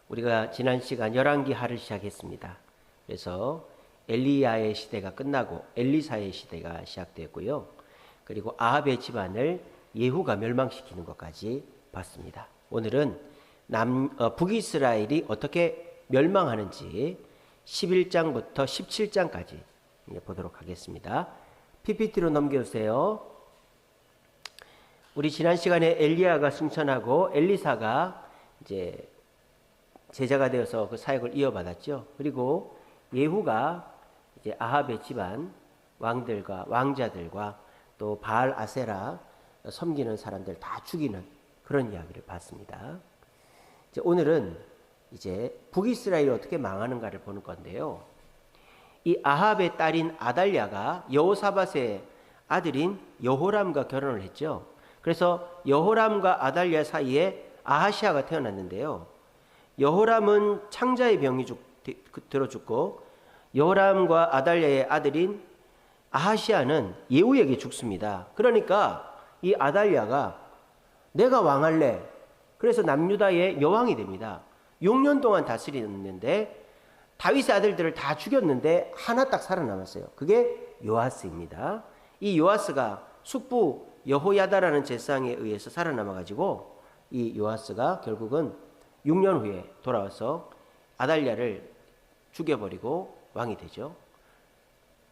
우리가 지난 시간 열왕기하를 시작했습니다. 그래서 엘리야의 시대가 끝나고 엘리사의 시대가 시작되었고요. 그리고 아합의 집안을 예후가 멸망시키는 것까지 봤습니다. 오늘은 북이스라엘이 어떻게 멸망하는지 11장부터 17장까지 보도록 하겠습니다. PPT로 넘겨주세요. 우리 지난 시간에 엘리야가 승천하고 엘리사가 이제 제자가 되어서 그 사역을 이어받았죠. 그리고 예후가 이제 아합의 집안 왕들과 왕자들과 또 바알 아세라 섬기는 사람들 다 죽이는 그런 이야기를 봤습니다. 이제 오늘은 이제 북이스라엘이 어떻게 망하는가를 보는 건데요. 이 아합의 딸인 아달랴가 여호사밧의 아들인 여호람과 결혼을 했죠. 그래서 여호람과 아달랴 사이에 아하시아가 태어났는데요. 여호람은 창자의 병이 들어 죽고 여호람과 아달랴의 아들인 아하시아는 예후에게 죽습니다. 그러니까 이 아달랴가 내가 왕할래. 그래서 남유다의 여왕이 됩니다. 6년 동안 다스렸는데 다윗의 아들들을 다 죽였는데 하나 딱 살아남았어요. 그게 요아스입니다. 이 요아스가 숙부 여호야다라는 제사장에 의해서 살아남아가지고 이 요아스가 결국은 6년 후에 돌아와서 아달랴를 죽여버리고 왕이 되죠.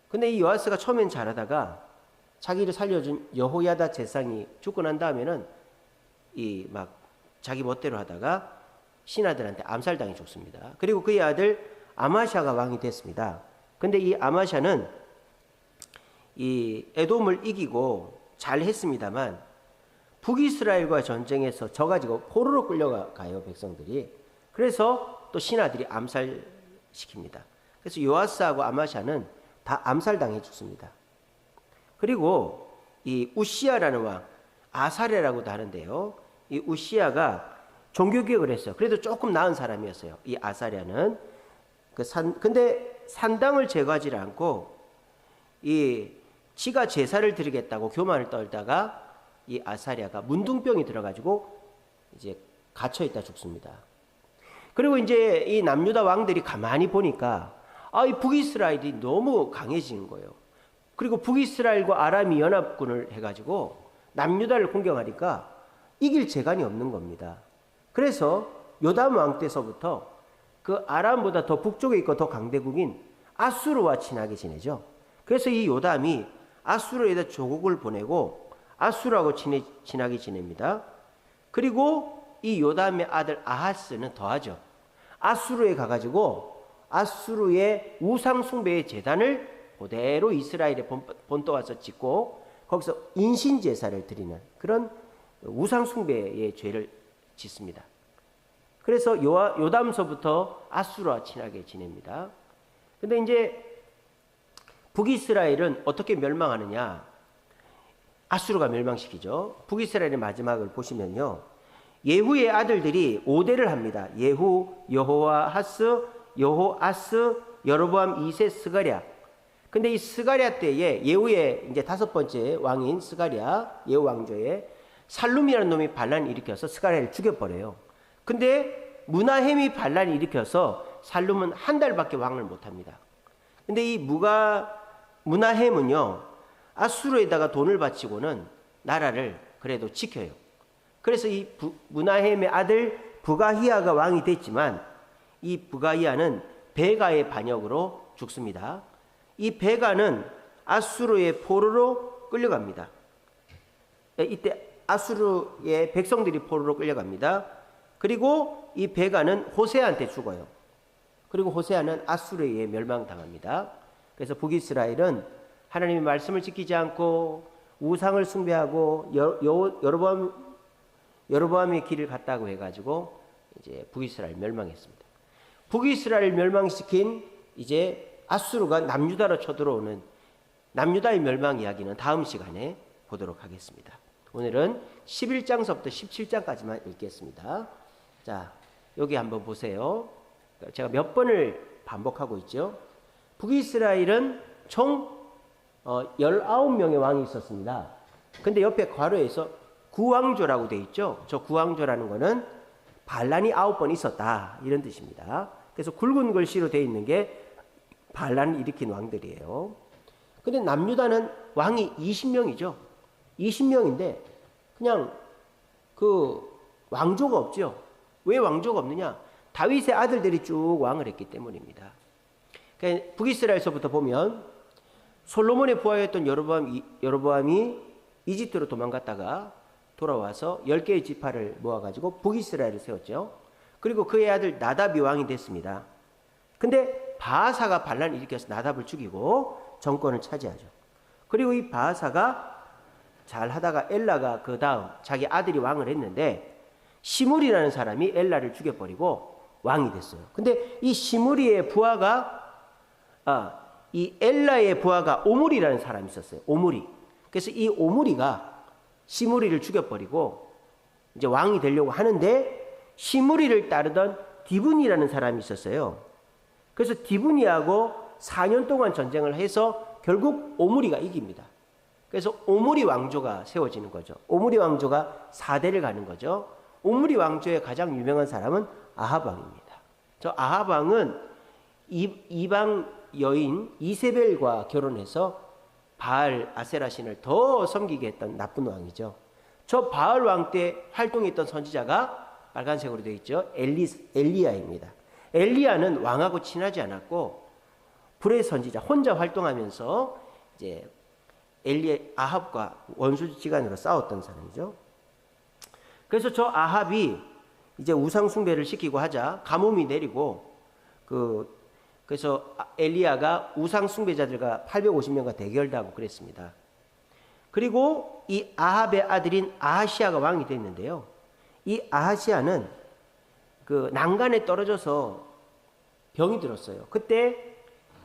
근데 이 요아스가 처음엔 잘하다가 자기를 살려준 여호야다 제사장이 죽고 난 다음에는 이 막 자기 멋대로 하다가 신하들한테 암살당해 죽습니다. 그리고 그의 아들 아마샤가 왕이 됐습니다. 근데 이 아마샤는 이 에돔을 이기고 잘 했습니다만 북이스라엘과 전쟁에서 져가지고 포로로 끌려가요, 백성들이. 그래서 또 신하들이 암살시킵니다. 그래서 요아스하고 아마샤는 다 암살당해 죽습니다. 그리고 이 우시야라는 왕, 아사랴라고도 하는데요. 이 우시야가 종교개혁을 했어요. 그래도 조금 나은 사람이었어요. 이 아사랴는. 근데 산당을 제거하지 않고 지가 제사를 드리겠다고 교만을 떨다가 이 아사랴가 문둥병이 들어가지고 이제 갇혀 있다 죽습니다. 그리고 이제 이 남유다 왕들이 가만히 보니까 이 북이스라엘이 너무 강해지는 거예요. 그리고 북이스라엘과 아람이 연합군을 해가지고 남유다를 공격하니까 이길 재간이 없는 겁니다. 그래서 요담 왕 때서부터 그 아람보다 더 북쪽에 있고 더 강대국인 아수르와 친하게 지내죠. 그래서 이 요담이 아수르에다 조국을 보내고 아수르하고 친하게 지냅니다. 그리고 이 요담의 아들 아하스는 더하죠. 아수르에 가가지고 아수르의 우상 숭배의 제단을 그대로 이스라엘의 본토 와서 짓고 거기서 인신 제사를 드리는 그런 우상 숭배의 죄를 짓습니다. 그래서 요담서부터 아수르와 친하게 지냅니다. 근데 이제 북이스라엘은 어떻게 멸망하느냐? 아수르가 멸망시키죠. 북이스라엘의 마지막을 보시면요. 예후의 아들들이 5대를 합니다. 예후, 여호와하스, 여호아스, 여로보암 2세, 스가랴. 근데 이 스가랴 때에 예후의 이제 5번째 왕인 스가랴, 예후 왕조에 살룸이라는 놈이 반란을 일으켜서 스가랴를 죽여버려요. 근데 무나헴이 반란을 일으켜서 살룸은 한 달밖에 왕을 못합니다. 근데 이 무나헴은요, 아수르에다가 돈을 바치고는 나라를 그래도 지켜요. 그래서 이 무나헴의 아들 부가히야가 왕이 됐지만 이 부가히야는 베가의 반역으로 죽습니다. 이 베가는 아수르의 포로로 끌려갑니다. 이때 아수르의 백성들이 포로로 끌려갑니다. 그리고 이 베가는 호세아한테 죽어요. 그리고 호세아는 아수르에 의해 멸망당합니다. 그래서 북이스라엘은 하나님의 말씀을 지키지 않고 우상을 숭배하고 여로보암의 길을 갔다고 해가지고 이제 북이스라엘 멸망했습니다. 북이스라엘 멸망시킨 이제 아수르가 남유다로 쳐들어오는 남유다의 멸망 이야기는 다음 시간에 보도록 하겠습니다. 오늘은 11장서부터 17장까지만 읽겠습니다. 자, 여기 한번 보세요. 제가 몇 번을 반복하고 있죠. 북이스라엘은 총 19명의 왕이 있었습니다. 근데 옆에 괄호에서 구왕조라고 되어 있죠. 저 구왕조라는 거는 반란이 9번 있었다 이런 뜻입니다. 그래서 굵은 글씨로 되어 있는 게 반란을 일으킨 왕들이에요. 근데 남유다는 왕이 20명이죠. 20명인데 그냥 그 왕조가 없죠. 왜 왕조가 없느냐? 다윗의 아들들이 쭉 왕을 했기 때문입니다. 그러니까 북이스라엘서부터 보면 솔로몬의 부하였던 여로보암이 이집트로 도망갔다가 돌아와서 10개의 지파를 모아가지고 북이스라엘을 세웠죠. 그리고 그의 아들 나답이 왕이 됐습니다. 근데 바하사가 반란을 일으켜서 나답을 죽이고 정권을 차지하죠. 그리고 이 바하사가 잘 하다가 엘라가 그 다음 자기 아들이 왕을 했는데 시므리라는 사람이 엘라를 죽여버리고 왕이 됐어요. 근데 이 시므리의 부하가 이 엘라의 부하가 오므리라는 사람이 있었어요. 오므리. 그래서 이 오므리가 시므리를 죽여버리고 이제 왕이 되려고 하는데 시므리를 따르던 디브니라는 사람이 있었어요. 그래서 디브니하고 4년 동안 전쟁을 해서 결국 오므리가 이깁니다. 그래서 오므리 왕조가 세워지는 거죠. 오므리 왕조가 4대를 가는 거죠. 오므리 왕조의 가장 유명한 사람은 아합 왕입니다. 저 아합 왕은 이방 여인 이세벨과 결혼해서 바알 아세라 신을 더 섬기게 했던 나쁜 왕이죠. 저 바알 왕 때 활동했던 선지자가 빨간색으로 되어 있죠. 엘리야입니다. 엘리야는 왕하고 친하지 않았고 불의 선지자 혼자 활동하면서 이제 아합과 원수지간으로 싸웠던 사람이죠. 그래서 저 아합이 이제 우상 숭배를 시키고 하자 가뭄이 내리고 그래서 엘리야가 우상 숭배자들과 850명과 대결하고 그랬습니다. 그리고 이 아합의 아들인 아하시아가 왕이 됐는데요. 이 아하시아는 그 난간에 떨어져서 병이 들었어요. 그때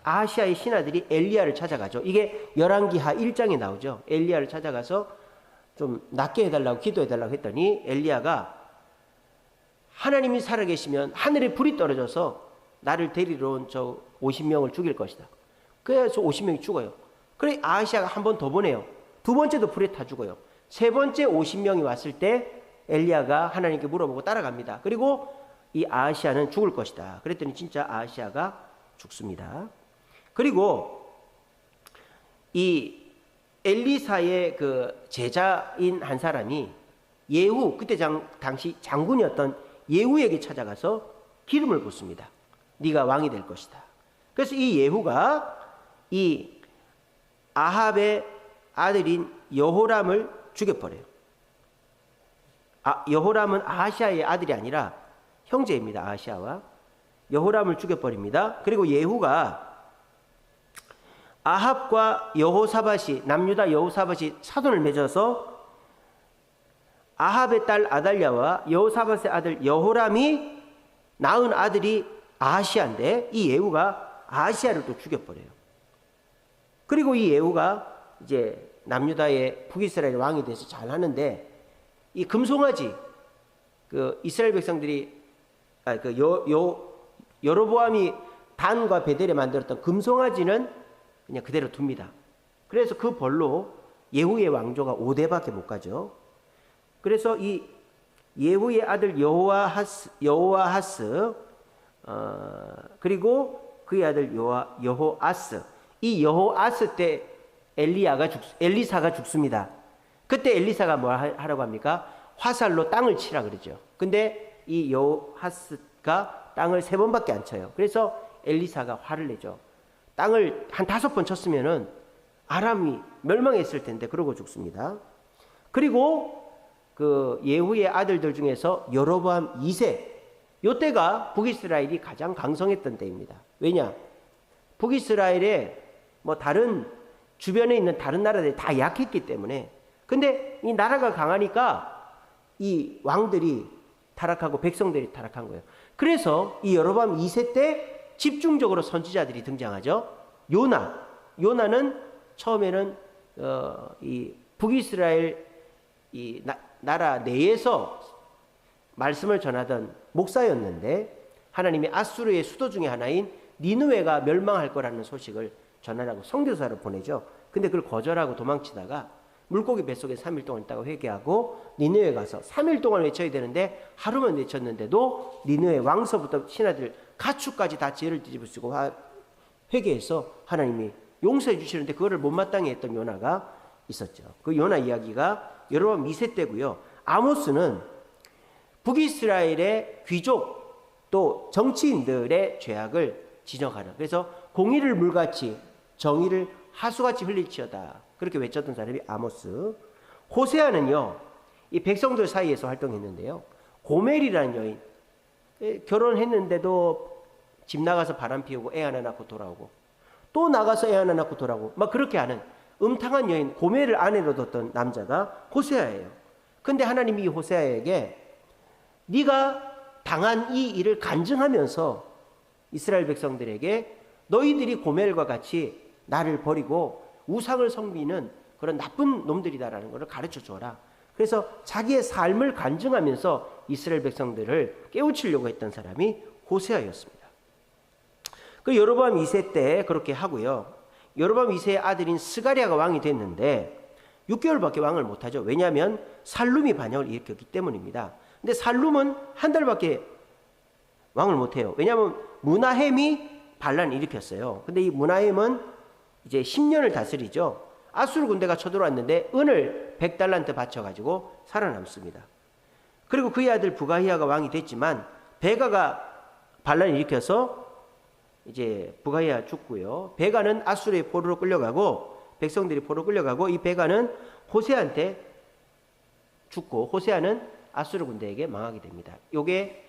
아하시아의 신하들이 엘리야를 찾아가죠. 이게 열왕기하 1장에 나오죠. 엘리야를 찾아가서 좀 낫게 해달라고 기도해달라고 했더니 엘리야가 하나님이 살아계시면 하늘에 불이 떨어져서 나를 데리러 온 저 50명을 죽일 것이다. 그래서 50명이 죽어요. 그래 아하시아가 한 번 더 보내요. 두 번째도 불에 타 죽어요. 세 번째 50명이 왔을 때 엘리야가 하나님께 물어보고 따라갑니다. 그리고 이 아하시아는 죽을 것이다. 그랬더니 진짜 아하시아가 죽습니다. 그리고 이 엘리사의 그 제자인 한 사람이 예후, 그때 당시 장군이었던 예후에게 찾아가서 기름을 붓습니다. 네가 왕이 될 것이다. 그래서 이 예후가 이 아합의 아들인 여호람을 죽여버려요. 여호람은 아하시아의 아들이 아니라 형제입니다. 아하시아와 여호람을 죽여버립니다. 그리고 예후가 아합과 여호사밧이 남유다 여호사밧이 사돈을 맺어서 아합의 딸 아달랴와 여호사밧의 아들 여호람이 낳은 아들이 아하시아인데 이 예후가 아하시아를 또 죽여버려요. 그리고 이 예후가 이제 남유다의 북이스라엘 왕이 돼서 잘 하는데 이 금송아지 그 이스라엘 백성들이 여로보암이 단과 베델에 만들었던 금송아지는 그냥 그대로 둡니다. 그래서 그 벌로 예후의 왕조가 5대밖에 못 가죠. 그래서 이 예후의 아들 여호아하스 그리고 그의 아들 여호아스, 이 여호아스 때 엘리사가 죽습니다. 그때 엘리사가 뭐 하라고 합니까? 화살로 땅을 치라 그러죠. 근데 이 여호아스가 땅을 3번밖에 안 쳐요. 그래서 엘리사가 화를 내죠. 땅을 한 5번 쳤으면은 아람이 멸망했을 텐데 그러고 죽습니다. 그리고 그 예후의 아들들 중에서 여로보암 2세, 요때가 북이스라엘이 가장 강성했던 때입니다. 왜냐? 북이스라엘에 뭐 다른 주변에 있는 다른 나라들이 다 약했기 때문에. 근데 이 나라가 강하니까 이 왕들이 타락하고 백성들이 타락한 거예요. 그래서 이 여로보암 2세 때 집중적으로 선지자들이 등장하죠. 요나는 처음에는 이 북이스라엘 이 나라 내에서 말씀을 전하던 목사였는데 하나님이 아수르의 수도 중에 하나인 니느웨가 멸망할 거라는 소식을 전하라고 선교사를 보내죠. 근데 그걸 거절하고 도망치다가 물고기 뱃속에 3일 동안 있다가 회개하고 니느웨 가서 3일 동안 외쳐야 되는데 하루만 외쳤는데도 니느웨 왕서부터 신하들 가축까지 다 죄를 뒤집으시고 회개해서 하나님이 용서해 주시는데 그거를 못마땅히 했던 요나가 있었죠. 그 요나 이야기가 여로보암 2세 때고요. 아모스는 북이스라엘의 귀족 또 정치인들의 죄악을 지적하는, 그래서 공의를 물같이 정의를 하수같이 흘릴지어다 그렇게 외쳤던 사람이 아모스. 호세아는요, 이 백성들 사이에서 활동했는데요. 고멜이라는 여인, 결혼했는데도 집 나가서 바람 피우고 애 하나 낳고 돌아오고 또 나가서 애 하나 낳고 돌아오고 막 그렇게 하는 음탕한 여인 고멜을 아내로 뒀던 남자가 호세아예요. 근데 하나님이 호세아에게 네가 당한 이 일을 간증하면서 이스라엘 백성들에게 너희들이 고멜과 같이 나를 버리고 우상을 섬기는 그런 나쁜 놈들이다라는 것을 가르쳐 줘라. 그래서 자기의 삶을 간증하면서 이스라엘 백성들을 깨우치려고 했던 사람이 호세아였습니다. 그 여로보암 2세 때 그렇게 하고요. 여로보암 2세의 아들인 스가랴가 왕이 됐는데 6개월밖에 왕을 못하죠. 왜냐하면 살룸이 반역을 일으켰기 때문입니다. 근데 살룸은 한 달밖에 왕을 못해요. 왜냐하면 무나헴이 반란을 일으켰어요. 근데 이 무나헴은 이제 10년을 다스리죠. 아수르 군대가 쳐들어왔는데 은을 100달란트 바쳐가지고 살아남습니다. 그리고 그의 아들 부가히야가 왕이 됐지만 베가가 반란을 일으켜서 이제 부가히야 죽고요. 베가는 아수르의 포로로 끌려가고 백성들이 포로로 끌려가고 이 베가는 호세아한테 죽고 호세아는 아수르 군대에게 망하게 됩니다. 이게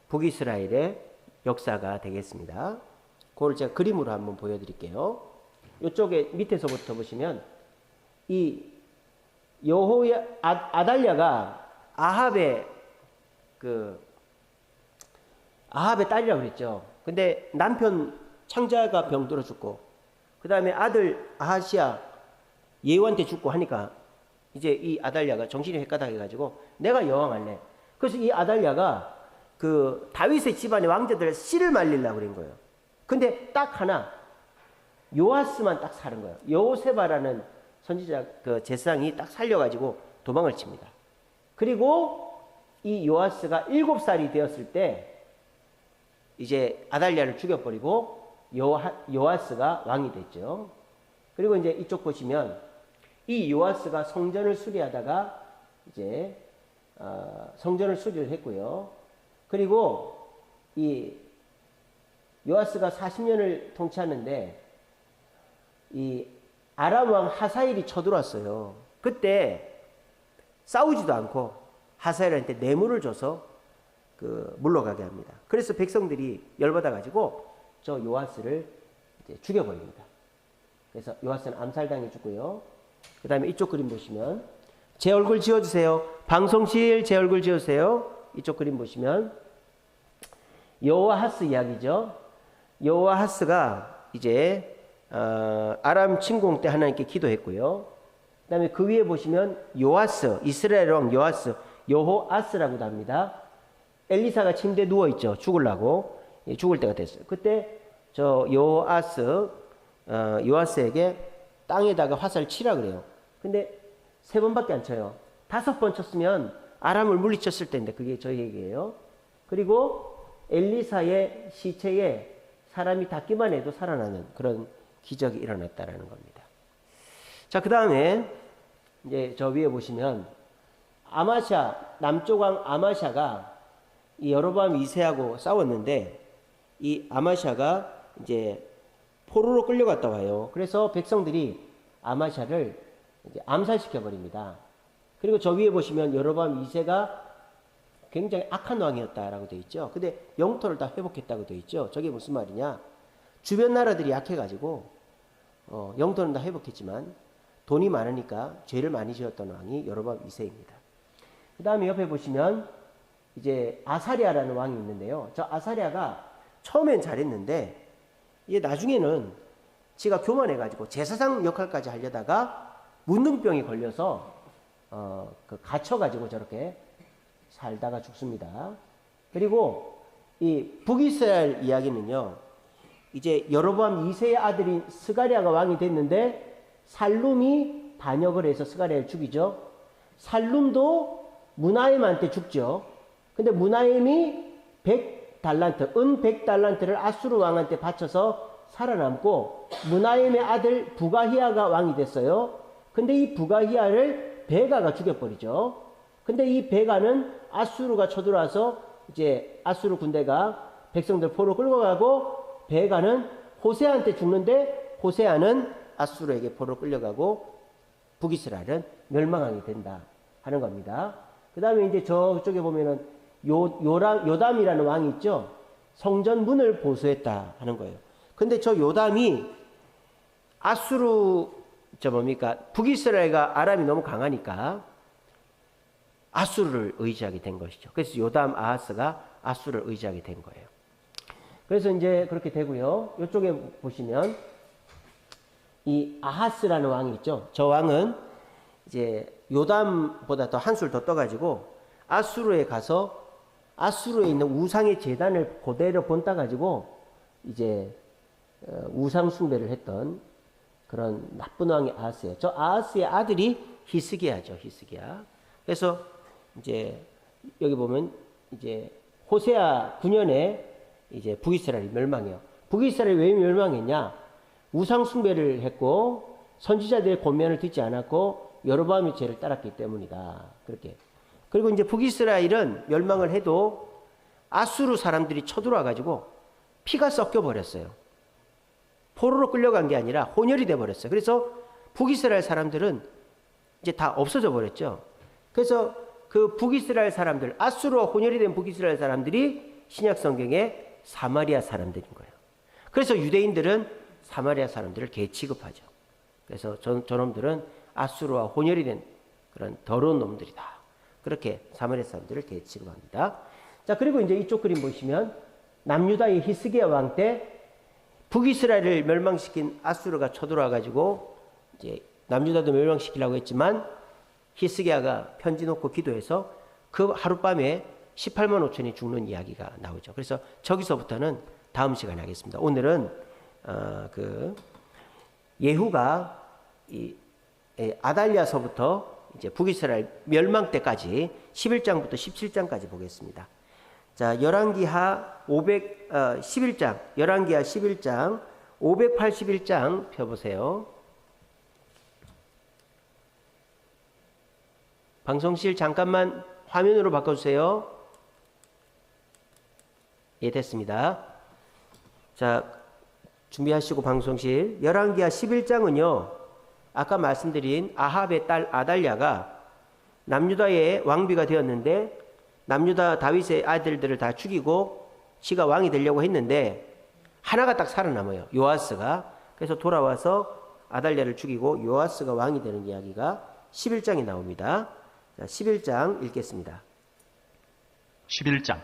북이스라엘의 역사가 되겠습니다. 그걸 제가 그림으로 한번 보여드릴게요. 이쪽에 밑에서부터 보시면 이 아달랴가 아합의 딸이라고 그랬죠. 근데 남편 창자가 병들어 죽고 그 다음에 아들 아하시아 예후한테 죽고 하니까 이제 이 아달랴가 정신이 헷가닥해가지고 내가 여왕할래. 그래서 이 아달랴가 그 다윗의 집안의 왕자들 씨를 말리려고 그런 거예요. 근데 딱 하나 요아스만 딱 사는 거예요. 여호세바라는 선지자 그 제사장이 딱 살려가지고 도망을 칩니다. 그리고 이 요아스가 7살이 되었을 때 이제 아달랴를 죽여버리고 요아스가 왕이 됐죠. 그리고 이제 이쪽 보시면 이 요아스가 성전을 수리하다가 이제 성전을 수리를 했고요. 그리고 이 요아스가 40년을 통치하는데 이 아람 왕 하사엘이 쳐들어왔어요. 그때 싸우지도 않고 하사엘한테 뇌물을 줘서 물러가게 합니다. 그래서 백성들이 열받아 가지고 저 요아스를 이제 죽여버립니다. 그래서 요아스는 암살당해 죽고요. 그 다음에 이쪽 그림 보시면 제 얼굴 지어주세요. 방송실 제 얼굴 지어주세요. 이쪽 그림 보시면 여호아하스 이야기죠. 여호아하스가 이제 아람 침공 때 하나님께 기도했고요. 그 다음에 그 위에 보시면 요아스, 이스라엘 왕 요아스, 여호아스라고도 합니다. 엘리사가 침대에 누워있죠. 죽으려고. 죽을 때가 됐어요. 그때 저 요아스에게 땅에다가 화살을 치라 그래요. 근데 3번밖에 안 쳐요. 5번 쳤으면 아람을 물리쳤을 때인데 그게 저희 얘기예요. 그리고 엘리사의 시체에 사람이 닿기만 해도 살아나는 그런 기적이 일어났다라는 겁니다. 자, 그 다음에 이제 저 위에 보시면 남쪽 왕 아마샤가 이 여로보암 2세하고 싸웠는데 이 아마샤가 이제 포로로 끌려갔다 와요. 그래서 백성들이 아마샤를 이제 암살시켜 버립니다. 그리고 저 위에 보시면 여로보암 2세가 굉장히 악한 왕이었다라고 되어 있죠. 근데 영토를 다 회복했다고 되어 있죠. 저게 무슨 말이냐? 주변 나라들이 약해가지고 영토는 다 회복했지만 돈이 많으니까 죄를 많이 지었던 왕이 여로보암 2세입니다. 그 다음에 옆에 보시면 이제 아사랴라는 왕이 있는데요. 저 아사랴가 처음엔 잘했는데 이게 나중에는 지가 교만해가지고 제사장 역할까지 하려다가 문둥병이 걸려서 갇혀가지고 저렇게 살다가 죽습니다. 그리고 이 북이스라엘 이야기는요, 이제 여로보암 2세의 아들인 스가랴가 왕이 됐는데 살룸이 반역을 해서 스가랴를 죽이죠. 살룸도 무나임한테 죽죠. 근데 무나임이 100달란트, 은 100달란트를 아수르 왕한테 바쳐서 살아남고 무나임의 아들 부가히야가 왕이 됐어요. 근데 이 부가히야를 베가가 죽여버리죠. 근데 이 베가는 아수르가 쳐들어와서 이제 아수르 군대가 백성들 포로 끌고 가고 베가는 호세아한테 죽는데 호세아는 아수르에게 포로 끌려가고 북이스라엘은 멸망하게 된다 하는 겁니다. 그 다음에 이제 저쪽에 보면은 요담이라는 왕이 있죠. 성전 문을 보수했다 하는 거예요. 근데 저 요담이 아수르 북이스라엘과 아람이 너무 강하니까 아수르를 의지하게 된 것이죠. 그래서 요담 아하스가 아수르를 의지하게 된 거예요. 그래서 이제 그렇게 되고요. 이쪽에 보시면 이 아하스라는 왕이 있죠. 저 왕은 이제 요담보다 더 한술 더 떠가지고 아수르에 가서 아수르에 있는 우상의 제단을 그대로 본따 가지고 이제 우상 숭배를 했던 그런 나쁜 왕이 아하스예요. 저 아하스의 아들이 히스기야죠. 히스기야. 그래서 이제 여기 보면 이제 호세아 9년에 이제 북이스라엘이 멸망해요. 북이스라엘이 왜 멸망했냐? 우상 숭배를 했고 선지자들의 권면을 듣지 않았고 여로보암의 죄를 따랐기 때문이다. 그렇게. 그리고 이제 북이스라엘은 멸망을 해도 아수르 사람들이 쳐들어와 가지고 피가 섞여 버렸어요. 포로로 끌려간 게 아니라 혼혈이 돼 버렸어요. 그래서 북이스라엘 사람들은 이제 다 없어져 버렸죠. 그래서 그 북이스라엘 사람들, 아수르와 혼혈이 된 북이스라엘 사람들이 신약 성경에 사마리아 사람들인 거예요. 그래서 유대인들은 사마리아 사람들을 개 취급하죠. 그래서 저놈들은 아수르와 혼혈이 된 그런 더러운 놈들이다. 그렇게 사마리아 사람들을 개 취급합니다. 자, 그리고 이제 이쪽 그림 보시면 남유다의 히스기야 왕 때 북이스라엘을 멸망시킨 아수르가 쳐들어와 가지고 이제 남유다도 멸망시키려고 했지만 히스기야가 편지 놓고 기도해서 그 하룻밤에 18만 5천이 죽는 이야기가 나오죠. 그래서 저기서부터는 다음 시간에 하겠습니다. 오늘은 예후가 이 아달랴서부터 이제 북이스라엘 멸망 때까지 11장부터 17장까지 보겠습니다. 자, 열왕기하 11장, 열왕기하 11장 581장 펴보세요. 방송실 잠깐만 화면으로 바꿔주세요. 예, 됐습니다. 자, 준비하시고 방송실. 열왕기하 11장은요, 아까 말씀드린 아합의 딸 아달랴가 남유다의 왕비가 되었는데 남유다 다윗의 아들들을 다 죽이고 지가 왕이 되려고 했는데 하나가 딱 살아남아요. 요아스가. 그래서 돌아와서 아달랴를 죽이고 요아스가 왕이 되는 이야기가 11장에 나옵니다. 자, 11장 읽겠습니다. 11장.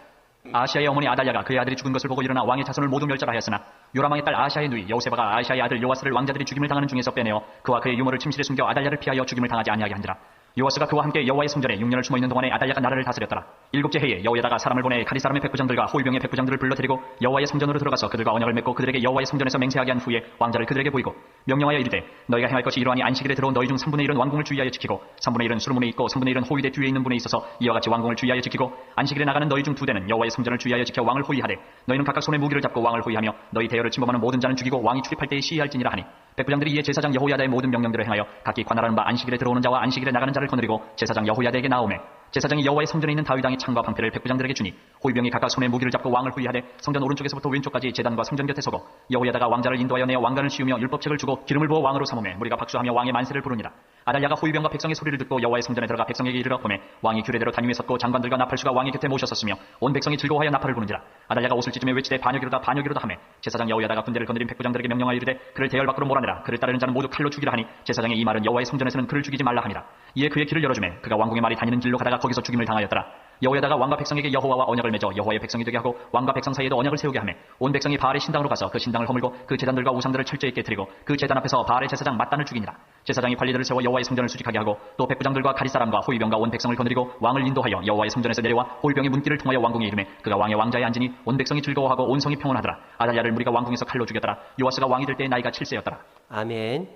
아시아의 어머니 아달랴가 그의 아들이 죽은 것을 보고 일어나 왕의 자손을 모두 멸절하였으나 요람왕의 딸 아시아의 누이 여호세바가 아시아의 아들 요아스를 왕자들이 죽임을 당하는 중에서 빼내어 그와 그의 유모를 침실에 숨겨 아달랴를 피하여 죽임을 당하지 아니하게 한지라. 요아스가 그와 함께 여호와의 성전에 6년을 숨어 있는 동안에 아달랴가 나라를 다스렸더라. 7째 해에 여호야다가 사람을 보내 가리 사람의 백부장들과 호위병의 백부장들을 불러들이고 여호와의 성전으로 들어가서 그들과 언약을 맺고 그들에게 여호와의 성전에서 맹세하게 한 후에 왕자를 그들에게 보이고 명령하여 이르되 너희가 행할 것이 이러하니 안식일에 들어온 너희 중 3분의 1은 왕궁을 주의하여 지키고 3분의 1은 수르문에 있고 3분의 1은 호위대 뒤에 있는 분에 있어서 이와 같이 왕궁을 주의하여 지키고 안식일에 나가는 너희 중 2대는 여호와의 성전을 주의하여 지켜 왕을 호위하되 너희는 각각 손에 무기를 잡고 왕을 호위하며 너희 대열을 침범하는 모든 자는 죽이고 왕이 출입할 때에 시위할지니라 하니 백부장들이 이에 제사장 여호야다의 모든 명령대로 행하여 각기 관할하는 바 안식일에 들어오는 자와 안식일에 나가는 자를 거느리고 제사장 여호야다에게 나오매 제사장이 여호와의 성전에 있는 다윗 왕의 창과 방패를 백부장들에게 주니 호위병이 각각 손에 무기를 잡고 왕을 호위하되 성전 오른쪽에서부터 왼쪽까지 제단과 성전 곁에 서고 여호야다가 왕자를 인도하여 내어 왕관을 씌우며 율법책을 주고 기름을 부어 왕으로 삼으매 무리가 박수하며 왕의 만세를 부르니라. 아달랴가 호위병과 백성의 소리를 듣고 여호와의 성전에 들어가 백성에게 이르러 보매 왕이 규례대로 단위에 섰고 장관들과 나팔수가 왕의 곁에 모셨었으며 온 백성이 즐거워하여 나팔을 부는지라. 아달랴가 옷을 찢으며 외치되 반역이로다 반역이로다 하매 제사장 여호야다가 군대를 거느린 백부장들에게 명령하여 이르되 그를 대열 밖으로 몰아내라. 그를 따르는 자는 모두 칼로 죽이라 하니 제사장의 이 말은 여호와의 성전에서는 그를 죽이지 말라 하니라. 이에 그의 길을 열어주매 그가 왕궁의 말이 다니는 길로 가다가 거기서 죽임을 당하였더라. 여호야다가 왕과 백성에게 여호와와 언약을 맺어 여호와의 백성이 되게 하고 왕과 백성 사이에도 언약을 세우게 하며 온 백성이 바알의 신당으로 가서 그 신당을 허물고 그 제단들과 우상들을 철저히 깨뜨리고 그 제단 앞에서 바알의 제사장 mat단을 죽이니라. 제사장이 관리들을 세워 여호와의 성전을 수직하게 하고 또 백부장들과 가리사람과 호위병과 온 백성을 거느리고 왕을 인도하여 여호와의 성전에서 내려와 호위병의 문길을 통하여 왕궁에 이르매 그가 왕의 왕자에 앉으니 온 백성이 즐거워하고 온 성이 평온하더라. 아달랴를 무리가 왕궁에서 칼로 죽였더라. 요아스가 왕이 될 때의 나이가 7세였더라. 아멘.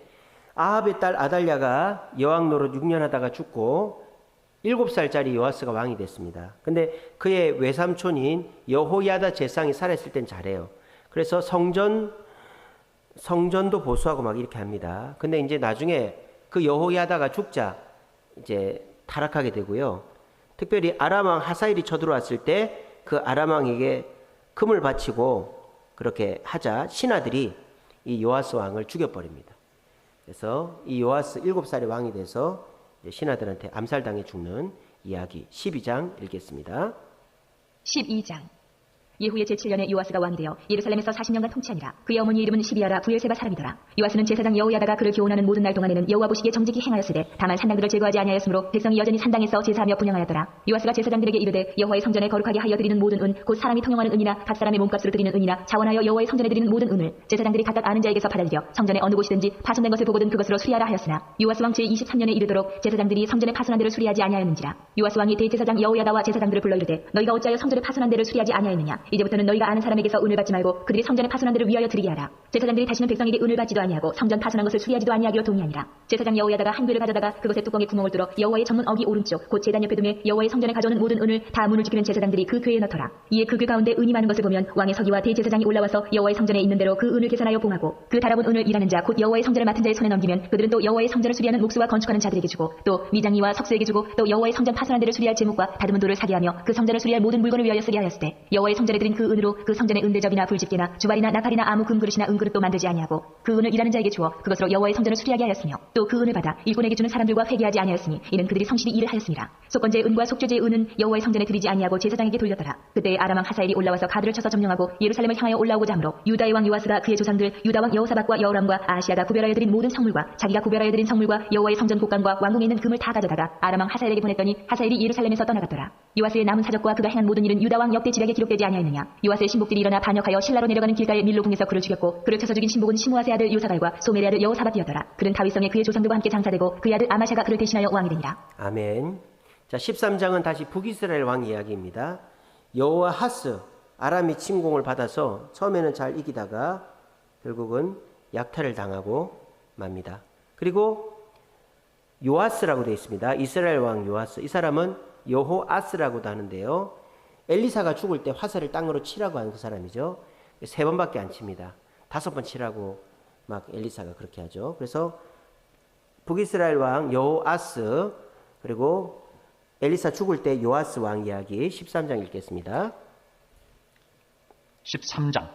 아합의 딸 아달랴가 여왕 노릇 6년 하다가 죽고 7살짜리 요아스가 왕이 됐습니다. 근데 그의 외삼촌인 여호야다 제사장이 살아있을 땐 잘해요. 그래서 성전도 보수하고 막 이렇게 합니다. 근데 이제 나중에 그 여호야다가 죽자 이제 타락하게 되고요. 특별히 아람왕 하사일이 쳐들어왔을 때 그 아람왕에게 금을 바치고 그렇게 하자 신하들이 이 요아스 왕을 죽여버립니다. 그래서 이 요아스 7살의 왕이 돼서 신하들한테 암살당해 죽는 이야기 12장 읽겠습니다. 12장. 예후의 제7년에 요아스가 왕이 되어 예루살렘에서 40년간 통치하니라. 그의 어머니 이름은 시비아라 부엘세바 사람이더라. 요아스는 제사장 여호야다가 그를 교훈하는 모든 날 동안에는 여호와 보시기에 정직히 행하였으되 다만 산당들을 제거하지 아니하였으므로 백성이 여전히 산당에서 제사하며 분향하였더라. 요아스가 제사장들에게 이르되 여호와의 성전에 거룩하게 하여 드리는 모든 은 곧 사람이 통용하는 은이나 각 사람의 몸값으로 드리는 은이나 자원하여 여호와의 성전에 드리는 모든 은을 제사장들이 각각 아는 자에게서 받아들여 성전의 어느 곳이든지 파손된 것을 보거든 그것으로 수리하라 하였으나 요아스 왕 제23년에 이르도록 제사장들이 성전에 파손한 데를 수리하지 아니하였는지라. 요아스 왕이 대제사장 여호야다와 제사장들을 불러 이르되 너희가 어찌하여 성전에 파손한 데를 수리하지 아니하였느냐. 이제부터는 너희가 아는 사람에게서 은을 받지 말고 그들이 성전에 파손한 데를 위하여 드리게 하라. 제사장들이 다시는 백성에게 은을 받지도 아니하고 성전 파손한 것을 수리하지도 아니하기로 동의하니라. 제사장 여호야다가 한 궤를 가져다가 그것에 뚜껑에 구멍을 뚫어 여호와의 정문 어기 오른쪽 곧 제단 옆에 두매 여호와의 성전에 가져오는 모든 은을 다 문을 지키는 제사장들이 그 궤에 넣더라. 이에 그 궤 가운데 은이 많은 것을 보면 왕의 서기와 대제사장이 올라와서 여호와의 성전에 있는 대로 그 은을 계산하여 봉하고 그 달아본 은을 일하는 자 곧 여호와의 성전을 맡은 자의 손에 넘기면 그들은 또 여호와의 성전을 수리하는 목수와 건축하는 자들에게 주고 또 미장이와 석수에게 주고 또 여호와의 성전 파손한 데를 수리할 제목과 다듬은 돌을 사게 하며 그 성전을 수리할 모든 물건을 위하여 쓰게 하였을 때 여호와의 성전에 드린 그 은으로 그 성전의 은대접이나 불집게나 주발이나 나팔이나 아무 금그릇이나 은그릇도 만들지 아니하고 그 은을 일하는 자에게 주어 그것으로 여호와의 성전을 수리하게 하였으며 또 그 은을 받아 일꾼에게 주는 사람들과 회개하지 아니하였으니 이는 그들이 성실히 일을 하였습니다. 속건제의 은과 속죄제의 은은 여호와의 성전에 드리지 아니하고 제사장에게 돌렸더라. 그때 아람 왕 하사엘이 올라와서 가드를 쳐서 점령하고 예루살렘을 향하여 올라오고자 하므로 유다의 왕 요아스가 그의 조상들 유다 왕 여호사밧과 여호람과 아하시아가 구별하여 드린 모든 성물과 자기가 구별하여 드린 성물과 여호와의 성전 곡간과 왕궁에 있는 금을 다 가져다가 아람 왕 하사엘에게 보냈더니 하사엘이 예루살렘에서 떠나갔더라. 요아스의 남은 사적과 그가 행한 모든 일은 유다 왕 역대 지략에 기록되지 아니하였느냐. 요아스의 신복들이 일어나 반역하여 실라로 내려가는 길가에 밀로 궁에서 그를 죽였고 그를 쳐서 죽인 신복은 시므아스의 아들 요사갈과 소멜의 아들 여호사밧이었더라. 그는 다윗성에 그의 조상들과 함께 장사되고 그의 아들 아마샤가 그를 대신하여 왕이 되니라. 아멘. 자, 13장은 다시 북이스라엘 왕 이야기입니다. 여호아하스 아람이 침공을 받아서 처음에는 잘 이기다가 결국은 약탈을 당하고 맙니다. 그리고 요아스라고 되어 있습니다. 이스라엘 왕 요아스. 이 사람은 여호아스라고도 하는데요. 엘리사가 죽을 때 화살을 땅으로 치라고 한 그 사람이죠. 3번밖에 안 칩니다. 5번 치라고 막 엘리사가 그렇게 하죠. 그래서 북이스라엘 왕 여호아스 그리고 엘리사 죽을 때 요아스 왕 이야기 13장 읽겠습니다. 13장.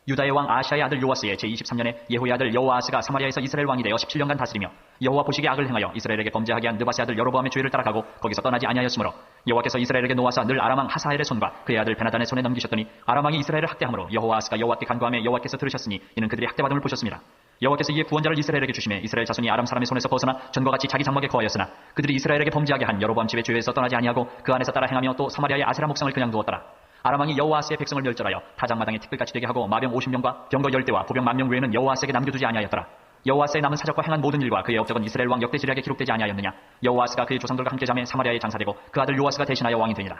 유다의 왕 아샤의 아들 요아스의 제23년에 예후의 아들 여호아스가 사마리아에서 이스라엘 왕이 되어 17년간 다스리며 여호와 보시기에 악을 행하여 이스라엘에게 범죄하게 한 느바스의 아들 여로보암의 죄를 따라가고 거기서 떠나지 아니하였으므로 여호와께서 이스라엘에게 놓아사 늘 아람 왕 하사엘의 손과 그의 아들 베나단의 손에 넘기셨더니 아람 왕이 이스라엘을 학대함으로 여호아스가 여호와께 간구하며 여호와께서 들으셨으니 이는 그들이 학대받음을 보셨습니다. 여호와께서 이에 구원자를 이스라엘에게 주심에 이스라엘 자손이 아람 사람의 손에서 벗어나 전과 같이 자기 장막에 거하였으나 그들이 이스라엘에게 범죄하게 한 여로보암 집의 죄에서 떠나지 아니하고 그 안에서 따라 행하며 또 사마리아의 아세라 목성을 그냥 두었더라. 아람 왕이 여호아스의 백성을 멸절하여 타작마당에 티끌같이 되게 하고 마병 50명과 병거 10대와 보병 10,000명 외에는 여호아스에게 남겨두지 아니하였더라. 여호아스의 남은 사적과 행한 모든 일과 그의 업적은 이스라엘 왕 역대 지략에 기록되지 아니하였느냐. 여호아스가 그의 조상들과 함께 잠에 사마리아에 장사되고 그 아들 요아스가 대신하여 왕이 되니라.